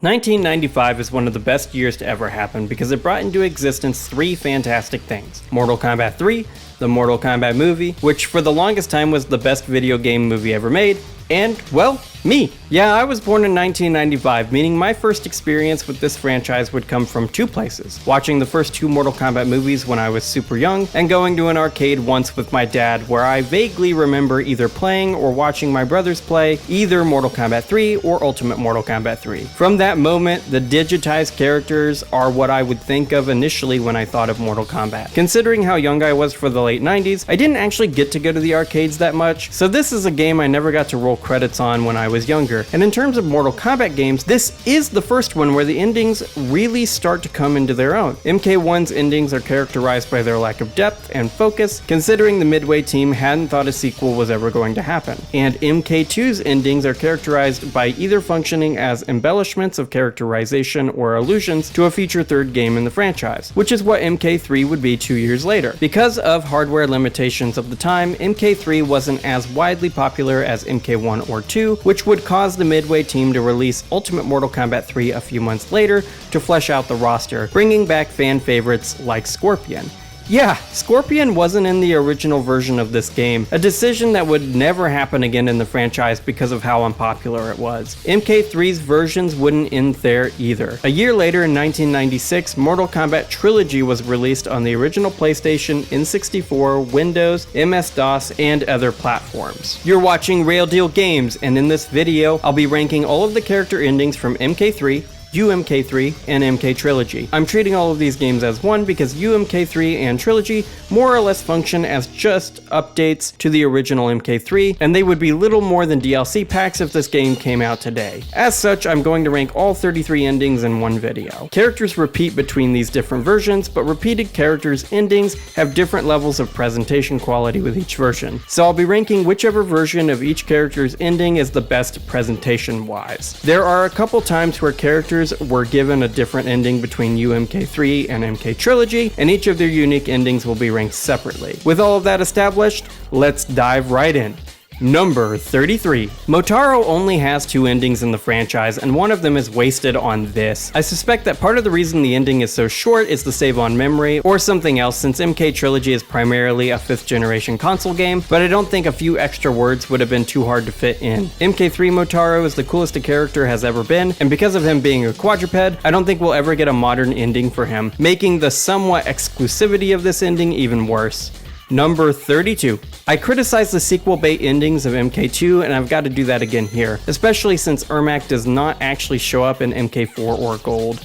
1995 is one of the best years to ever happen because it brought into existence three fantastic things. Mortal Kombat 3, the Mortal Kombat movie, which for the longest time was the best video game movie ever made, and, well, me. Yeah, I was born in 1995, meaning my first experience with this franchise would come from two places. Watching the first two Mortal Kombat movies when I was super young, and going to an arcade once with my dad where I vaguely remember either playing or watching my brothers play either Mortal Kombat 3 or Ultimate Mortal Kombat 3. From that moment, the digitized characters are what I would think of initially when I thought of Mortal Kombat. Considering how young I was for the late 90s, I didn't actually get to go to the arcades that much, so this is a game I never got to roll credits on when I was younger. And in terms of Mortal Kombat games, this is the first one where the endings really start to come into their own. MK1's endings are characterized by their lack of depth and focus, considering the Midway team hadn't thought a sequel was ever going to happen. And MK2's endings are characterized by either functioning as embellishments of characterization or allusions to a future third game in the franchise, which is what MK3 would be 2 years later. Because of hardware limitations of the time, MK3 wasn't as widely popular as MK1 or 2, which would cause the Midway team to release Ultimate Mortal Kombat 3 a few months later to flesh out the roster, bringing back fan favorites like Scorpion. Yeah, Scorpion wasn't in the original version of this game, a decision that would never happen again in the franchise because of how unpopular it was. MK3's versions wouldn't end there either. A year later in 1996, Mortal Kombat Trilogy was released on the original PlayStation, N64, Windows, MS-DOS, and other platforms. You're watching Rail Deal Games, and in this video, I'll be ranking all of the character endings from MK3, UMK3, and MK Trilogy. I'm treating all of these games as one because UMK3 and Trilogy more or less function as just updates to the original MK3, and they would be little more than DLC packs if this game came out today. As such, I'm going to rank all 33 endings in one video. Characters repeat between these different versions, but repeated characters' endings have different levels of presentation quality with each version. So I'll be ranking whichever version of each character's ending is the best presentation-wise. There are a couple times where characters were given a different ending between UMK3 and MK Trilogy, and each of their unique endings will be ranked separately. With all of that established, let's dive right in. Number 33. Motaro only has two endings in the franchise, and one of them is wasted on this. I suspect that part of the reason the ending is so short is the save on memory, or something else, since MK Trilogy is primarily a 5th generation console game, but I don't think a few extra words would have been too hard to fit in. MK3 Motaro is the coolest a character has ever been, and because of him being a quadruped, I don't think we'll ever get a modern ending for him, making the somewhat exclusivity of this ending even worse. Number 32. I criticized the sequel bait endings of MK2, and I've got to do that again here, especially since Ermac does not actually show up in MK4 or Gold.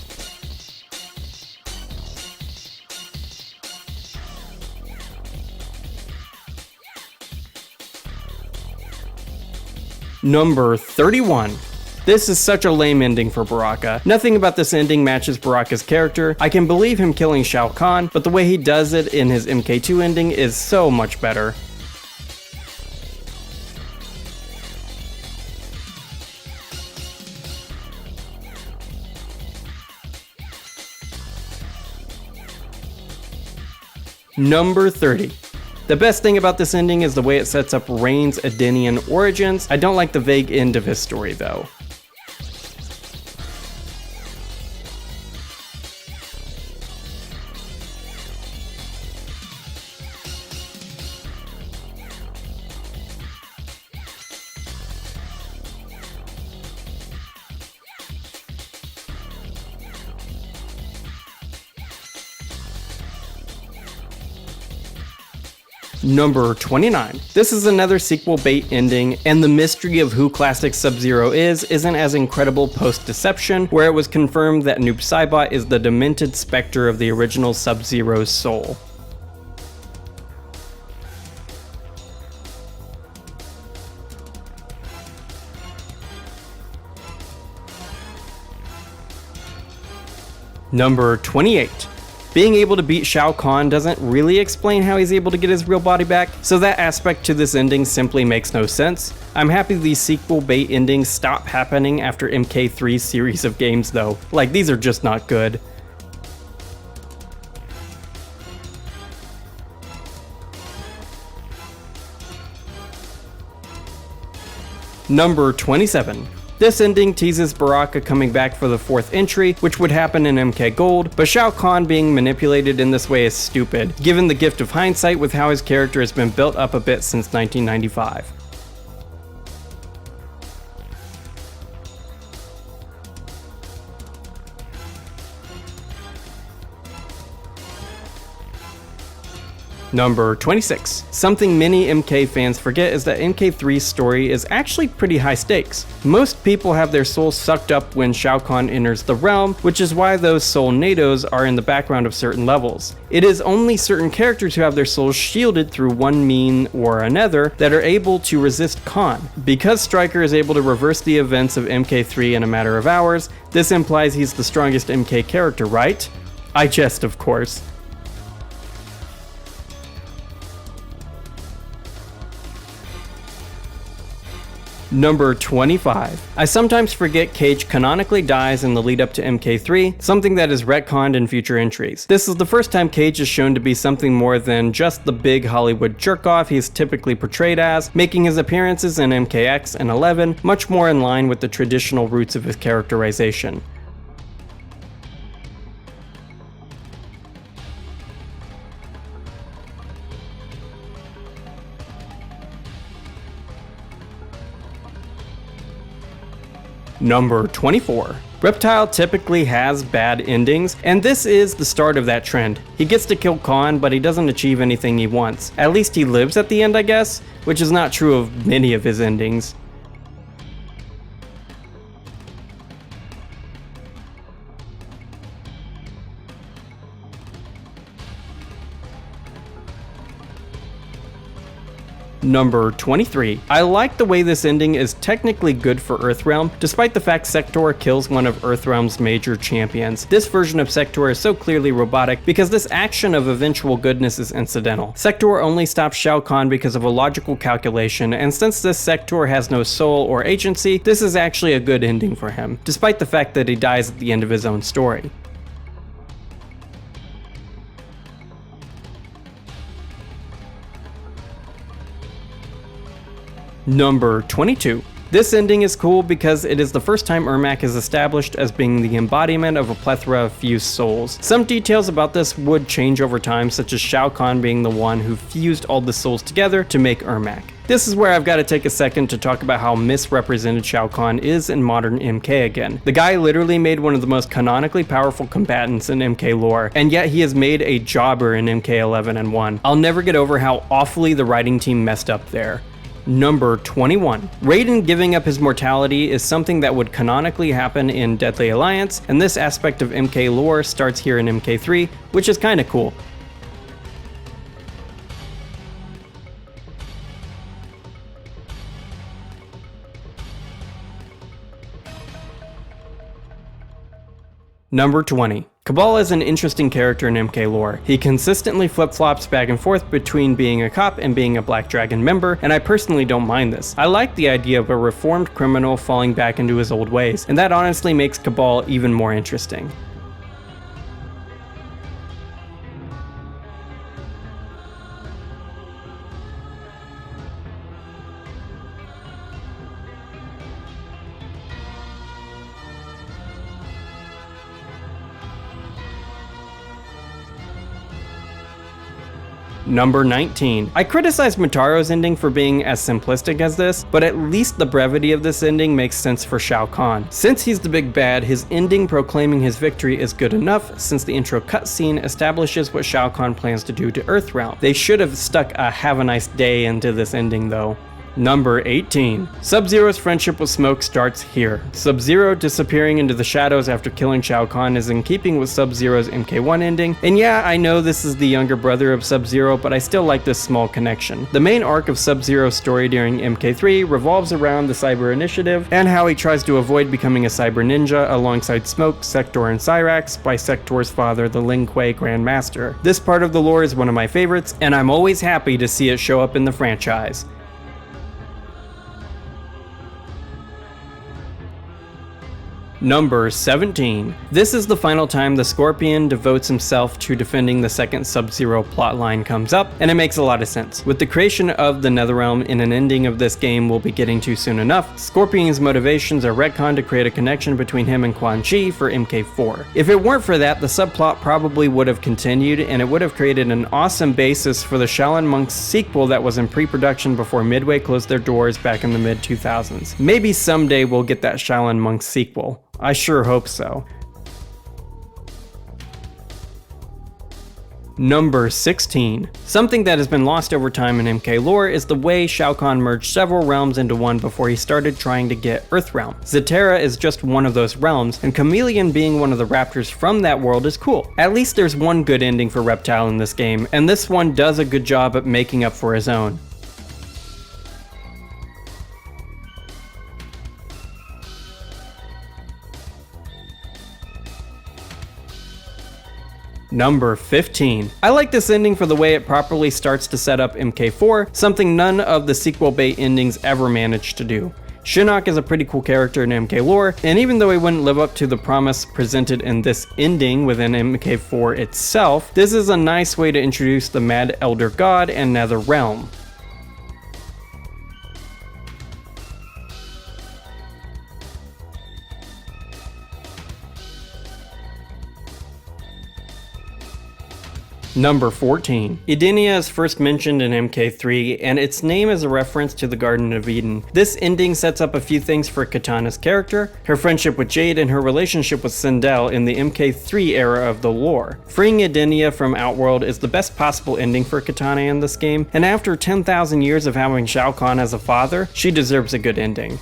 Number 31. This is such a lame ending for Baraka. Nothing about this ending matches Baraka's character. I can believe him killing Shao Kahn, but the way he does it in his MK2 ending is so much better. Number 30. The best thing about this ending is the way it sets up Rain's Edenian origins. I don't like the vague end of his story though. Number 29. This is another sequel bait ending, and the mystery of who Classic Sub-Zero isn't as incredible post-Deception, where it was confirmed that Noob Saibot is the demented specter of the original Sub-Zero's soul. Number 28. Being able to beat Shao Kahn doesn't really explain how he's able to get his real body back, so that aspect to this ending simply makes no sense. I'm happy these sequel bait endings stop happening after MK3's series of games though. Like, these are just not good. Number 27. This ending teases Baraka coming back for the 4th entry, which would happen in MK Gold, but Shao Kahn being manipulated in this way is stupid, given the gift of hindsight with how his character has been built up a bit since 1995. Number 26. Something many MK fans forget is that MK3's story is actually pretty high stakes. Most people have their souls sucked up when Shao Kahn enters the realm, which is why those soul nados are in the background of certain levels. It is only certain characters who have their souls shielded through one mean or another that are able to resist Kahn. Because Stryker is able to reverse the events of MK3 in a matter of hours, this implies he's the strongest MK character, right? I jest, of course. Number 25. I sometimes forget Cage canonically dies in the lead up to MK3, something that is retconned in future entries. This is the first time Cage is shown to be something more than just the big Hollywood jerk-off he's typically portrayed as, making his appearances in MKX and 11 much more in line with the traditional roots of his characterization. Number 24. Reptile typically has bad endings, and this is the start of that trend. He gets to kill Kahn, but he doesn't achieve anything he wants. At least he lives at the end, I guess, which is not true of many of his endings. Number 23. I like the way this ending is technically good for Earthrealm, despite the fact Sector kills one of Earthrealm's major champions. This version of Sector is so clearly robotic because this action of eventual goodness is incidental. Sector only stops Shao Kahn because of a logical calculation, and since this Sector has no soul or agency, this is actually a good ending for him, despite the fact that he dies at the end of his own story. Number 22. This ending is cool because it is the first time Ermac is established as being the embodiment of a plethora of fused souls. Some details about this would change over time, such as Shao Kahn being the one who fused all the souls together to make Ermac. This is where I've got to take a second to talk about how misrepresented Shao Kahn is in modern MK again. The guy literally made one of the most canonically powerful combatants in MK lore, and yet he has made a jobber in MK11 and 1. I'll never get over how awfully the writing team messed up there. Number 21. Raiden giving up his mortality is something that would canonically happen in Deadly Alliance, and this aspect of MK lore starts here in MK3, which is kinda cool. Number 20. Cabal is an interesting character in MK lore. He consistently flip-flops back and forth between being a cop and being a Black Dragon member, and I personally don't mind this. I like the idea of a reformed criminal falling back into his old ways, and that honestly makes Cabal even more interesting. Number 19. I criticize Mataro's ending for being as simplistic as this, but at least the brevity of this ending makes sense for Shao Kahn. Since he's the big bad, his ending proclaiming his victory is good enough, since the intro cutscene establishes what Shao Kahn plans to do to Earthrealm. They should have stuck a "have a nice day" into this ending though. Number 18. Sub-Zero's friendship with Smoke starts here. Sub-Zero disappearing into the shadows after killing Shao Kahn is in keeping with Sub-Zero's MK1 ending, and yeah, I know this is the younger brother of Sub-Zero, but I still like this small connection. The main arc of Sub-Zero's story during MK3 revolves around the Cyber Initiative, and how he tries to avoid becoming a cyber ninja alongside Smoke, Sector, and Cyrax by Sector's father, the Lin Kuei Grand Master. This part of the lore is one of my favorites, and I'm always happy to see it show up in the franchise. Number 17. This is the final time the Scorpion devotes himself to defending the second Sub-Zero plotline comes up, and it makes a lot of sense. With the creation of the Netherrealm in an ending of this game we'll be getting to soon enough, Scorpion's motivations are retconned to create a connection between him and Quan Chi for MK4. If it weren't for that, the subplot probably would have continued, and it would have created an awesome basis for the Shaolin Monks sequel that was in pre-production before Midway closed their doors back in the mid-2000s. Maybe someday we'll get that Shaolin Monks sequel. I sure hope so. Number 16. Something that has been lost over time in MK lore is the way Shao Kahn merged several realms into one before he started trying to get Earthrealm. Zatara is just one of those realms, and Chameleon being one of the raptors from that world is cool. At least there's one good ending for Reptile in this game, and this one does a good job at making up for his own. Number 15. I like this ending for the way it properly starts to set up MK4, something none of the sequel bait endings ever managed to do. Shinnok is a pretty cool character in MK lore, and even though he wouldn't live up to the promise presented in this ending within MK4 itself, this is a nice way to introduce the Mad Elder God and Netherrealm. Number 14. Edenia is first mentioned in MK3, and its name is a reference to the Garden of Eden. This ending sets up a few things for Katana's character, her friendship with Jade, and her relationship with Sindel in the MK3 era of the lore. Freeing Edenia from Outworld is the best possible ending for Katana in this game, and after 10,000 years of having Shao Kahn as a father, she deserves a good ending.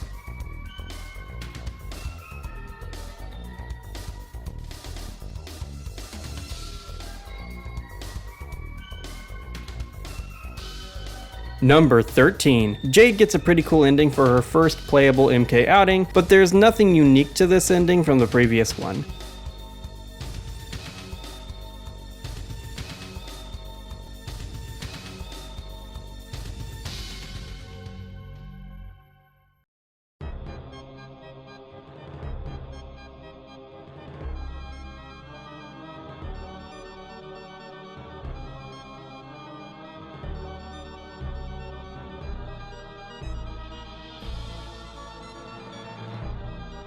Number 13. Jade gets a pretty cool ending for her first playable MK outing, but there's nothing unique to this ending from the previous one.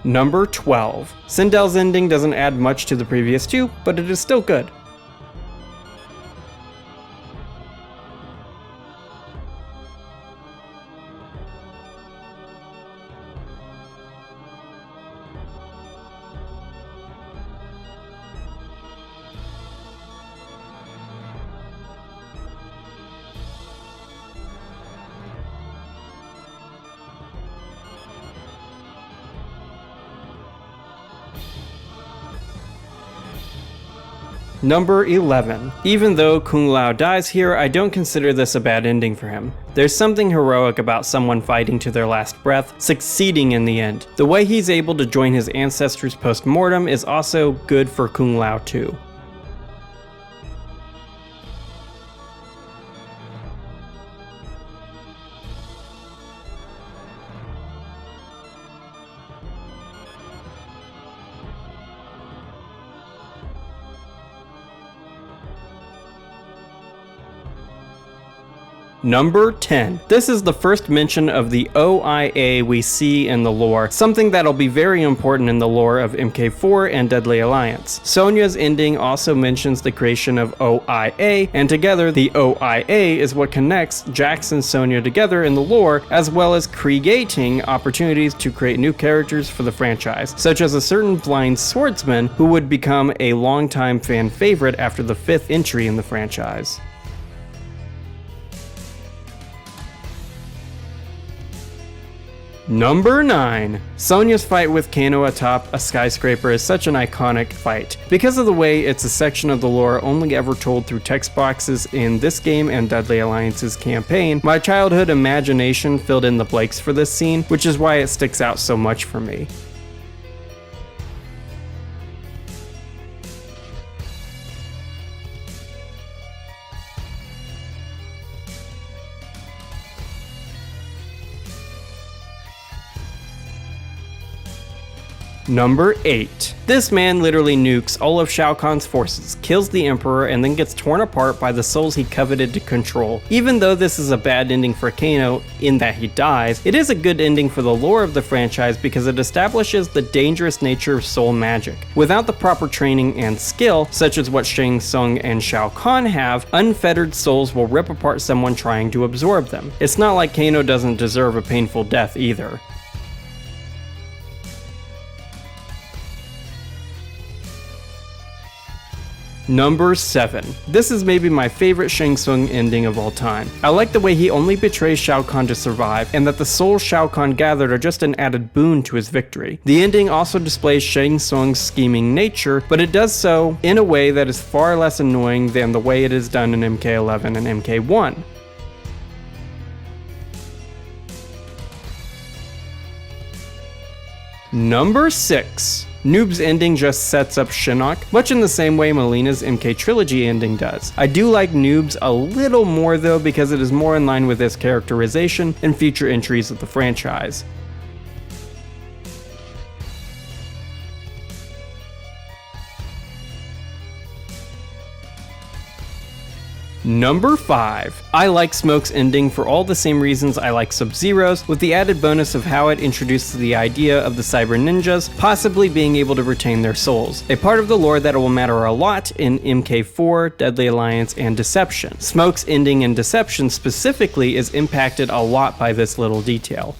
Number 12. Sindel's ending doesn't add much to the previous two, but it is still good. Number 11. Even though Kung Lao dies here, I don't consider this a bad ending for him. There's something heroic about someone fighting to their last breath, succeeding in the end. The way he's able to join his ancestors post-mortem is also good for Kung Lao too. Number 10. This is the first mention of the OIA we see in the lore, something that'll be very important in the lore of MK4 and Deadly Alliance. Sonya's ending also mentions the creation of OIA, and together the OIA is what connects Jax and Sonya together in the lore, as well as creating opportunities to create new characters for the franchise, such as a certain blind swordsman who would become a longtime fan favorite after the 5th entry in the franchise. Number 9. Sonya's fight with Kano atop a skyscraper is such an iconic fight. Because of the way it's a section of the lore only ever told through text boxes in this game and Deadly Alliance's campaign, my childhood imagination filled in the blanks for this scene, which is why it sticks out so much for me. Number 8. This man literally nukes all of Shao Kahn's forces, kills the Emperor, and then gets torn apart by the souls he coveted to control. Even though this is a bad ending for Kano in that he dies, it is a good ending for the lore of the franchise because it establishes the dangerous nature of soul magic. Without the proper training and skill, such as what Shang Tsung and Shao Kahn have, unfettered souls will rip apart someone trying to absorb them. It's not like Kano doesn't deserve a painful death either. Number 7. This is maybe my favorite Shang Tsung ending of all time. I like the way he only betrays Shao Kahn to survive, and that the souls Shao Kahn gathered are just an added boon to his victory. The ending also displays Shang Tsung's scheming nature, but it does so in a way that is far less annoying than the way it is done in MK11 and MK1. Number 6. Noob's ending just sets up Shinnok, much in the same way Melina's MK Trilogy ending does. I do like Noob's a little more though because it is more in line with his characterization and future entries of the franchise. Number 5. I like Smoke's ending for all the same reasons I like Sub-Zero's, with the added bonus of how it introduces the idea of the cyber ninjas possibly being able to retain their souls, a part of the lore that will matter a lot in MK4, Deadly Alliance, and Deception. Smoke's ending in Deception specifically is impacted a lot by this little detail.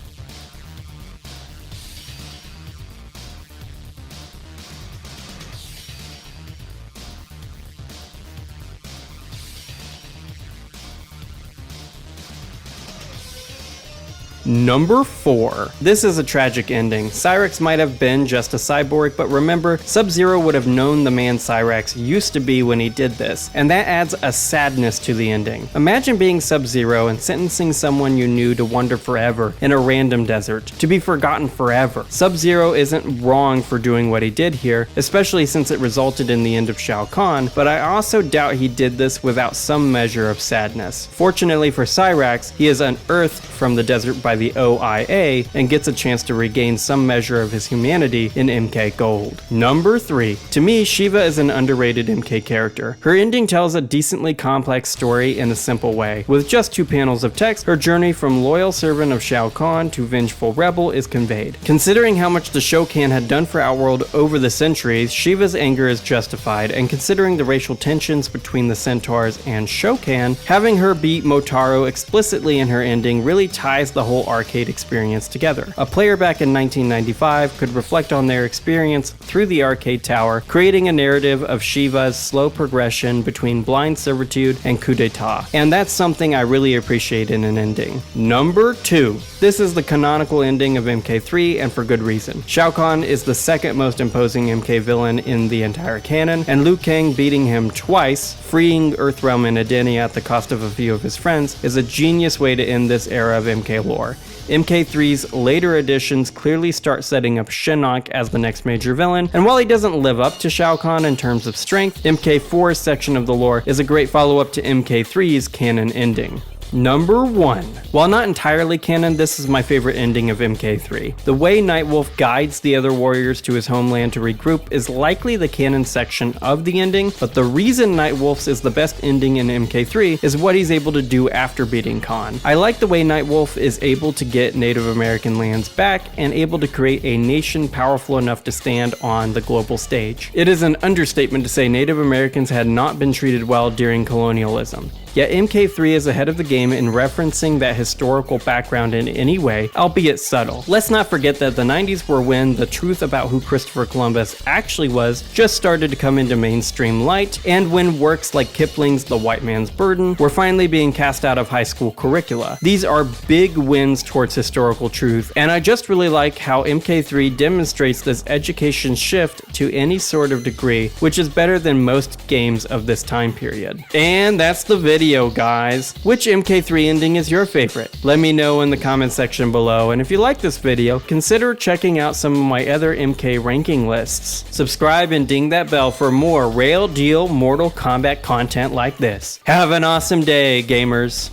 Number 4. This is a tragic ending. Cyrax might have been just a cyborg, but remember, Sub-Zero would have known the man Cyrax used to be when he did this, and that adds a sadness to the ending. Imagine being Sub-Zero and sentencing someone you knew to wander forever in a random desert, to be forgotten forever. Sub-Zero isn't wrong for doing what he did here, especially since it resulted in the end of Shao Kahn, but I also doubt he did this without some measure of sadness. Fortunately for Cyrax, he is unearthed from the desert by the OIA and gets a chance to regain some measure of his humanity in MK Gold. Number 3. To me, Shiva is an underrated MK character. Her ending tells a decently complex story in a simple way. With just 2 panels of text, her journey from loyal servant of Shao Kahn to vengeful rebel is conveyed. Considering how much the Shokan had done for Outworld over the centuries, Shiva's anger is justified, and considering the racial tensions between the Centaurs and Shokan, having her beat Motaro explicitly in her ending really ties the whole arcade experience together. A player back in 1995 could reflect on their experience through the arcade tower, creating a narrative of Shiva's slow progression between blind servitude and coup d'etat. And that's something I really appreciate in an ending. Number 2. This is the canonical ending of MK3, and for good reason. Shao Kahn is the second most imposing MK villain in the entire canon, and Liu Kang beating him twice, freeing Earthrealm and Edenia at the cost of a few of his friends, is a genius way to end this era of MK lore. MK3's later editions clearly start setting up Shinnok as the next major villain, and while he doesn't live up to Shao Kahn in terms of strength, MK4's section of the lore is a great follow-up to MK3's canon ending. Number 1. While not entirely canon, this is my favorite ending of MK3. The way Nightwolf guides the other warriors to his homeland to regroup is likely the canon section of the ending, but the reason Nightwolf's is the best ending in MK3 is what he's able to do after beating Khan. I like the way Nightwolf is able to get Native American lands back and able to create a nation powerful enough to stand on the global stage. It is an understatement to say Native Americans had not been treated well during colonialism. Yet MK3 is ahead of the game in referencing that historical background in any way, albeit subtle. Let's not forget that the 90s were when the truth about who Christopher Columbus actually was just started to come into mainstream light, and when works like Kipling's The White Man's Burden were finally being cast out of high school curricula. These are big wins towards historical truth, and I just really like how MK3 demonstrates this education shift to any sort of degree, which is better than most games of this time period. And that's the video, guys. Which MK3 ending is your favorite? Let me know in the comment section below, and if you like this video, consider checking out some of my other MK ranking lists. Subscribe and ding that bell for more real deal Mortal Kombat content like this. Have an awesome day, gamers.